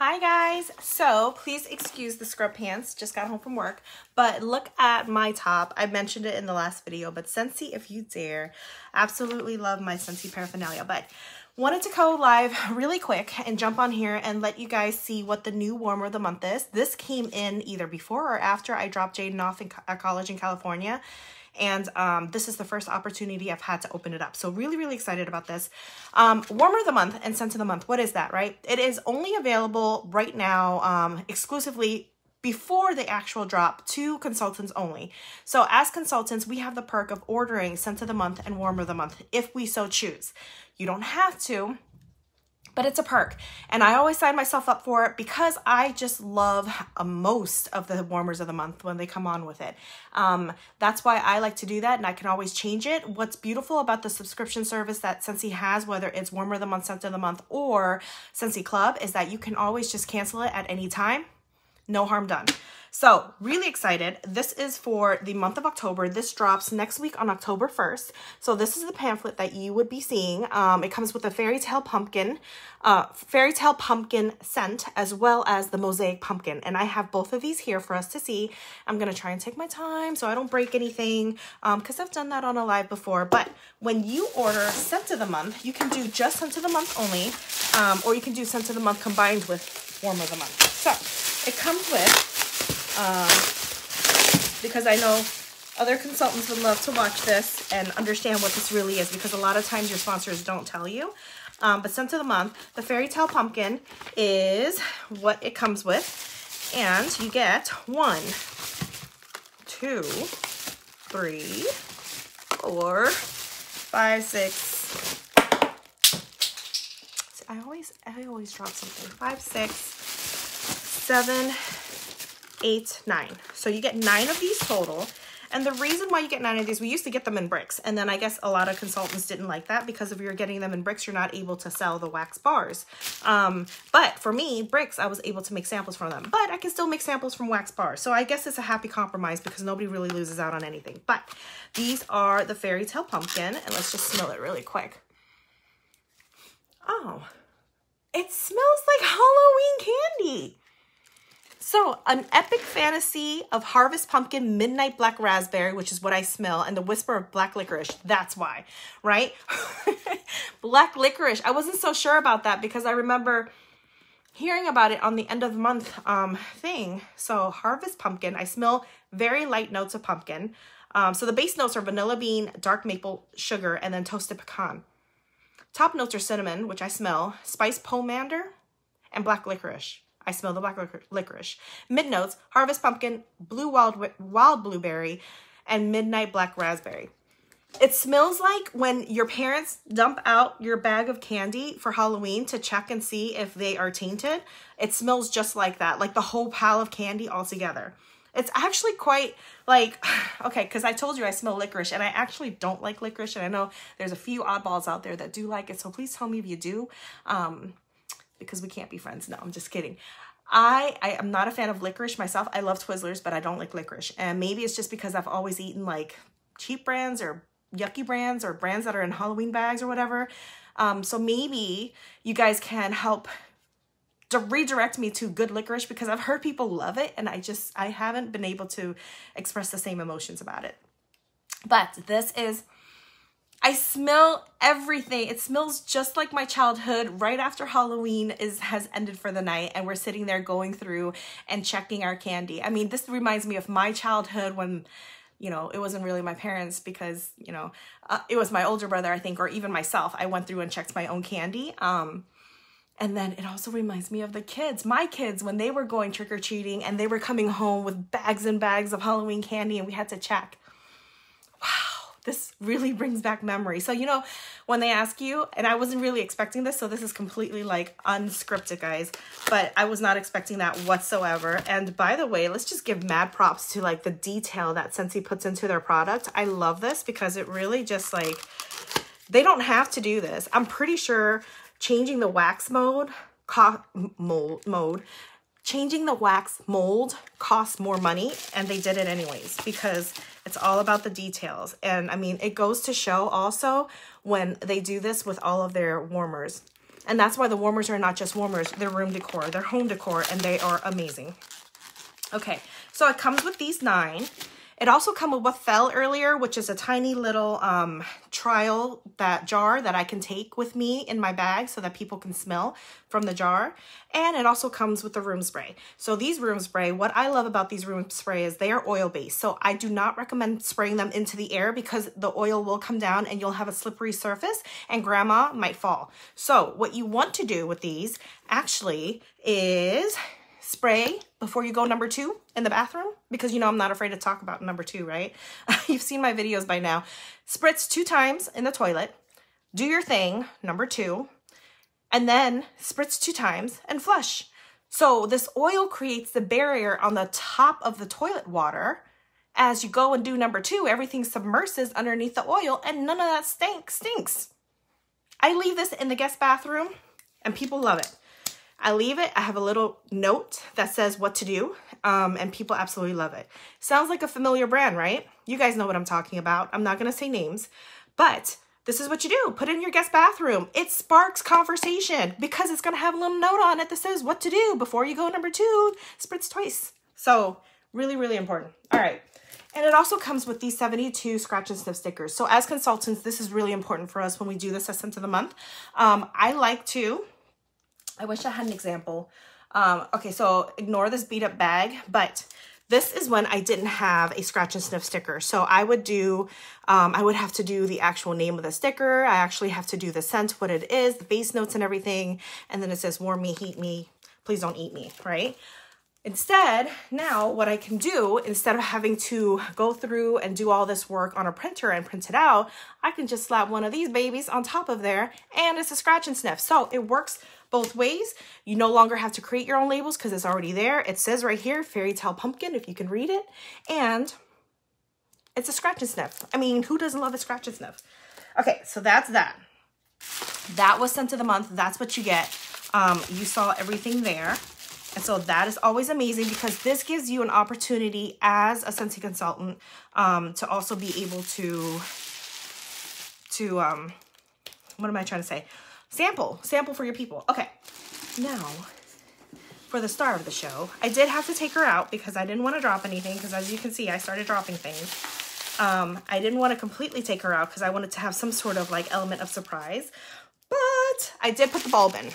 Hi guys, so please excuse the scrub pants, just got home from work, but look at my top. I mentioned it in the last video, but Scentsy if you dare. Absolutely love my Scentsy paraphernalia, but wanted to go live really quick and jump on here and let you guys see what the new warmer of the month is. This came in either before or after I dropped Jaden off at college in California. And this is the first opportunity I've had to open it up. So really excited about this. Warmer of the month and scent of the month. What is that, right? It is only available right now exclusively before the actual drop to consultants only. So as consultants, we have the perk of ordering scent of the month and warmer of the month if we so choose. You don't have to, but it's a perk. And I always sign myself up for it because I just love most of the warmers of the month when they come on with it. That's why I like to do that, and I can always change it. What's beautiful about the subscription service that Scentsy has, whether it's warmer of the month, scent of the month, or Scentsy Club, is that you can always just cancel it at any time. No harm done. So really excited. This is for the month of October. This drops next week on October 1st. So this is the pamphlet that you would be seeing. It comes with the Fairytale Pumpkin scent, as well as the Mosaic Pumpkin. And I have both of these here for us to see. I'm going to try and take my time so I don't break anything because I've done that on a live before. But when you order scent of the month, you can do just scent of the month only, or you can do scent of the month combined with warmer of the month. So it comes with, because I know other consultants would love to watch this and understand what this really is, because a lot of times your sponsors don't tell you. But scent of the month, the Fairytale Pumpkin is what it comes with. And you get 1, 2, 3, 4, 5, 6. I always drop something. 5, 6, 7, 8, 9. So you get 9 of these total. And the reason why you get 9 of these, we used to get them in bricks. And then I guess a lot of consultants didn't like that because if you're getting them in bricks, you're not able to sell the wax bars. But for me, bricks, I was able to make samples from them. But I can still make samples from wax bars. So I guess it's a happy compromise because nobody really loses out on anything. But these are the Fairytale Pumpkin. And let's just smell it really quick. Oh, it smells like Halloween candy. So, an epic fantasy of Harvest Pumpkin, Midnight Black Raspberry, which is what I smell, and the whisper of black licorice. That's why, right? Black licorice. I wasn't so sure about that because I remember hearing about it on the end of the month thing. So, Harvest Pumpkin. I smell very light notes of pumpkin. So, the base notes are vanilla bean, dark maple sugar, and then toasted pecan. Top notes are cinnamon, which I smell, spice pomander, and black licorice. I smell the black licorice. Mid notes, harvest pumpkin, blue wild blueberry, and midnight black raspberry. It smells like when your parents dump out your bag of candy for Halloween to check and see if they are tainted. It smells just like that, like the whole pile of candy all together. It's actually quite like, okay, because I told you I smell licorice, and I actually don't like licorice, and I know there's a few oddballs out there that do like it, so please tell me if you do. Because we can't be friends. No, I'm just kidding. I am not a fan of licorice myself. I love Twizzlers, but I don't like licorice. And maybe it's just because I've always eaten like cheap brands or yucky brands or brands that are in Halloween bags or whatever. So maybe you guys can help to redirect me to good licorice because I've heard people love it and I haven't been able to express the same emotions about it. But this is, I smell everything. It smells just like my childhood right after Halloween has ended for the night and we're sitting there going through and checking our candy. I mean, this reminds me of my childhood when, you know, it wasn't really my parents because, you know, it was my older brother, I think, or even myself. I went through and checked my own candy. And then it also reminds me of the kids, my kids, when they were going trick-or-treating and they were coming home with bags and bags of Halloween candy and we had to check. Wow. This really brings back memories. So, you know, when they ask you, and I wasn't really expecting this, so this is completely like unscripted, guys, but I was not expecting that whatsoever. And by the way, let's just give mad props to like the detail that Scentsy puts into their product. I love this because it really just like, they don't have to do this. I'm pretty sure changing the wax changing the wax mold costs more money, and they did it anyways because it's all about the details. And I mean, it goes to show also when they do this with all of their warmers. And that's why the warmers are not just warmers, they're room decor, they're home decor, and they are amazing. Okay, so it comes with these 9. It also comes with what fell earlier, which is a tiny little trial jar that I can take with me in my bag so that people can smell from the jar. And it also comes with the room spray. So these room spray, what I love about these room spray is they are oil-based. So I do not recommend spraying them into the air because the oil will come down and you'll have a slippery surface and grandma might fall. So what you want to do with these actually is spray before you go number 2 in the bathroom, because you know I'm not afraid to talk about number 2, right? You've seen my videos by now. Spritz 2 times in the toilet, do your thing, number 2, and then spritz 2 times and flush. So this oil creates the barrier on the top of the toilet water. As you go and do number 2, everything submerses underneath the oil and none of that stinks. I leave this in the guest bathroom and people love it. I leave it, I have a little note that says what to do, and people absolutely love it. Sounds like a familiar brand, right? You guys know what I'm talking about. I'm not gonna say names, but this is what you do. Put it in your guest bathroom. It sparks conversation because it's gonna have a little note on it that says what to do before you go number 2, spritz twice. So really, really important. All right. And it also comes with these 72 scratch and sniff stickers. So as consultants, this is really important for us when we do this as scent of the month. I wish I had an example. Okay, so ignore this beat up bag, but this is when I didn't have a scratch and sniff sticker. So I would do, I would have to do the actual name of the sticker. I actually have to do the scent, what it is, the base notes and everything. And then it says warm me, heat me, please don't eat me, right? Instead, now what I can do, instead of having to go through and do all this work on a printer and print it out, I can just slap one of these babies on top of there and it's a scratch and sniff. So it works both ways. You no longer have to create your own labels because it's already there. It says right here, Fairytale Pumpkin, if you can read it. And it's a scratch and sniff. I mean, who doesn't love a scratch and sniff? Okay, so that's that. That was scent of the month. That's what you get. You saw everything there. And so that is always amazing because this gives you an opportunity as a Scentsy consultant to also be able to what am I trying to say? Sample for your people. Okay, now for the star of the show, I did have to take her out because I didn't want to drop anything because as you can see, I started dropping things. I didn't want to completely take her out because I wanted to have some sort of like element of surprise, but I did put the bulb in.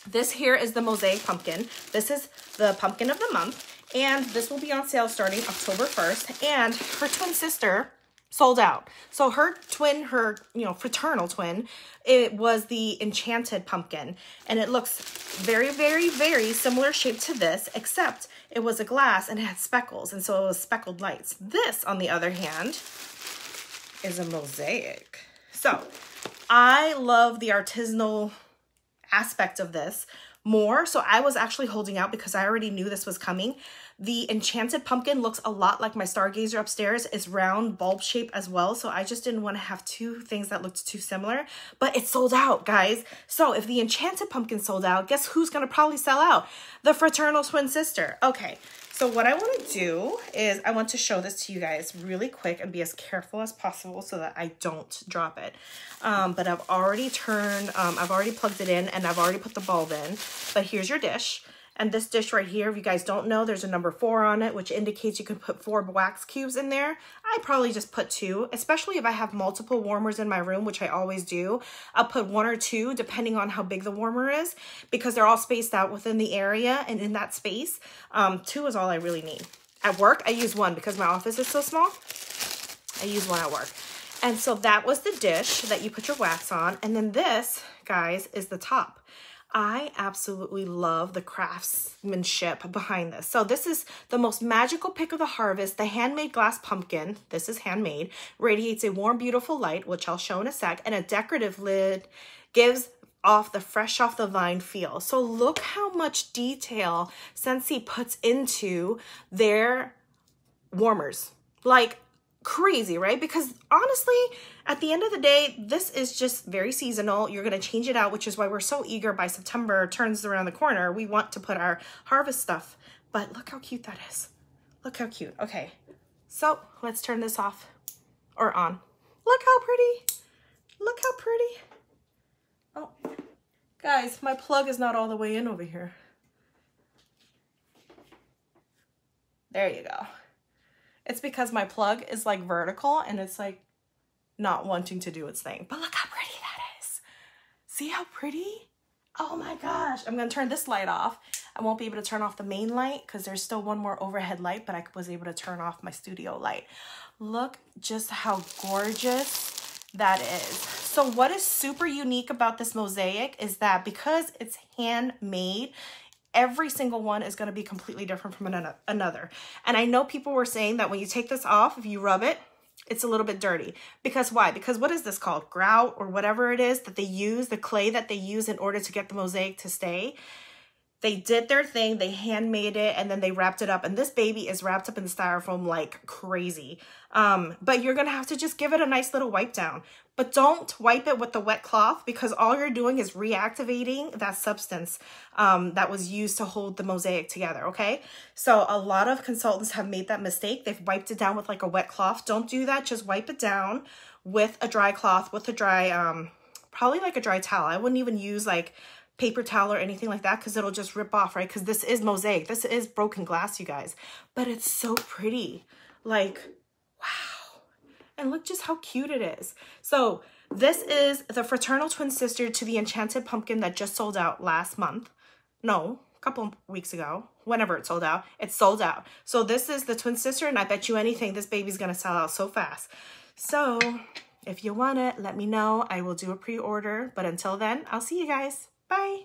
This here is the Mosaic Pumpkin. This is the pumpkin of the month, and this will be on sale starting October 1st, and her twin sister sold out. So her twin, her, fraternal twin, it was the Enchanted Pumpkin, and it looks very, very, very similar shape to this, except it was a glass and it had speckles, and so it was speckled lights. This, on the other hand, is a mosaic. So I love the artisanal aspect of this more. So I was actually holding out because I already knew this was coming. The Enchanted Pumpkin looks a lot like my Stargazer upstairs. It's round bulb shape as well. So I just didn't want to have two things that looked too similar, but it sold out, guys. So if the Enchanted Pumpkin sold out, guess who's going to probably sell out? The fraternal twin sister. Okay. So what I want to do is I want to show this to you guys really quick and be as careful as possible so that I don't drop it. But I've already I've already plugged it in and I've already put the bulb in. But here's your dish. And this dish right here, if you guys don't know, there's a number 4 on it, which indicates you can put 4 wax cubes in there. I probably just put 2, especially if I have multiple warmers in my room, which I always do. I'll put 1 or 2, depending on how big the warmer is, because they're all spaced out within the area and in that space. 2 is all I really need. At work, I use 1 because my office is so small. I use 1 at work. And so that was the dish that you put your wax on. And then this, guys, is the top. I absolutely love the craftsmanship behind this. So this is the most magical pick of the harvest, the handmade glass pumpkin. This is handmade, radiates a warm, beautiful light, which I'll show in a sec, and a decorative lid gives off the fresh off the vine feel. So look how much detail Scentsy puts into their warmers. Like, crazy, right? Because honestly, at the end of the day, this is just very seasonal. You're going to change it out, which is why we're so eager by September turns around the corner. We want to put our harvest stuff, but look how cute that is. Look how cute. Okay, so let's turn this off or on. Look how pretty. Look how pretty. Oh, Guys, my plug is not all the way in over here. There you go. It's because my plug is like vertical and it's like not wanting to do its thing. But look how pretty that is. See how pretty? Oh my gosh. I'm going to turn this light off. I won't be able to turn off the main light because there's still one more overhead light, but I was able to turn off my studio light. Look just how gorgeous that is. So what is super unique about this mosaic is that because it's handmade, every single one is going to be completely different from another. And I know people were saying that when you take this off, if you rub it, it's a little bit dirty. Because why? Because what is this called? Grout or whatever it is that they use, the clay that they use in order to get the mosaic to stay. They did their thing, they handmade it, and then they wrapped it up. And this baby is wrapped up in styrofoam like crazy. But you're gonna have to just give it a nice little wipe down. But don't wipe it with the wet cloth because all you're doing is reactivating that substance that was used to hold the mosaic together, okay? So a lot of consultants have made that mistake. They've wiped it down with like a wet cloth. Don't do that, just wipe it down with a dry cloth, with a dry, probably like a dry towel. I wouldn't even use like paper towel or anything like that because it'll just rip off, right? Because this is mosaic. This is broken glass, you guys. But it's so pretty. Like, wow. And look just how cute it is. So this is the fraternal twin sister to the Enchanted Pumpkin that just sold out last month. No, a couple of weeks ago. Whenever it sold out. It's sold out. So this is the twin sister, and I bet you anything this baby's going to sell out so fast. So if you want it, let me know. I will do a pre-order. But until then, I'll see you guys. Bye.